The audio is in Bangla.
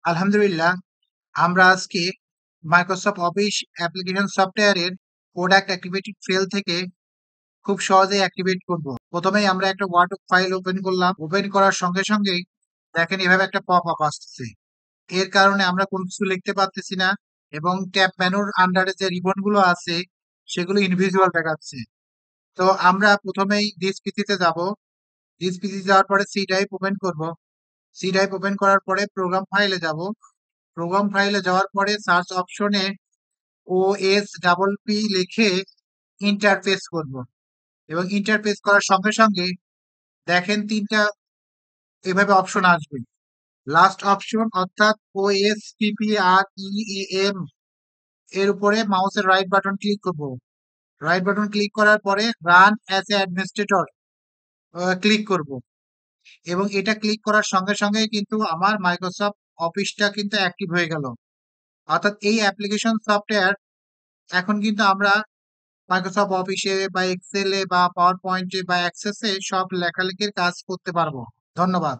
আলহামদুলিল্লাহ, আমরা আজকে মাইক্রোসফট অফিস অ্যাপ্লিকেশন সফটওয়্যারের প্রোডাক্ট অ্যাক্টিভেটেড ফেল থেকে খুব সহজেই অ্যাক্টিভেট করব। প্রথমেই আমরা একটা ওয়ার্ড ফাইল ওপেন করলাম। ওপেন করার সঙ্গে সঙ্গেই দেখেন এভাবে একটা পপ আপ আসতেছে। এর কারণে আমরা কোনো কিছু লিখতে পারতেছি না এবং ট্যাব মেনুর আন্ডারে যে রিবন গুলো আছে সেগুলো ইনভিজিবল দেখাচ্ছে। তো আমরা প্রথমেই দিস পিসিতে যাব। দিস পিসি যাওয়ার পরে সি ড্রাইভ ওপেন করব। সি ড্রাইভ ওপেন করার পরে প্রোগ্রাম ফাইলে যাব। প্রোগ্রাম ফাইলে যাওয়ার পরে সার্চ অপশনে ওএস ডাবল পি লিখে ইন্টারফেস করব এবং ইন্টারফেস করার সঙ্গে সঙ্গে দেখেন তিনটা এভাবে অপশন আসবে। লাস্ট অপশন অর্থাৎ ওএস পিপিআর ইএম এর উপরে মাউসের রাইট বাটন ক্লিক করব। রাইট বাটন ক্লিক করার পরে run as a administrator click করব এবং এটা ক্লিক করার সঙ্গে সঙ্গেই কিন্তু আমার মাইক্রোসফট অফিসটা কিন্তু অ্যাক্টিভ হয়ে গেল। অর্থাৎ এই অ্যাপ্লিকেশন সফটওয়্যার এখন কিন্তু আমরা মাইক্রোসফট অফিসে বা এক্সেলে বা পাওয়ার পয়েন্টে বা অ্যাক্সেসে সব লেখালেখির কাজ করতে পারবো। ধন্যবাদ।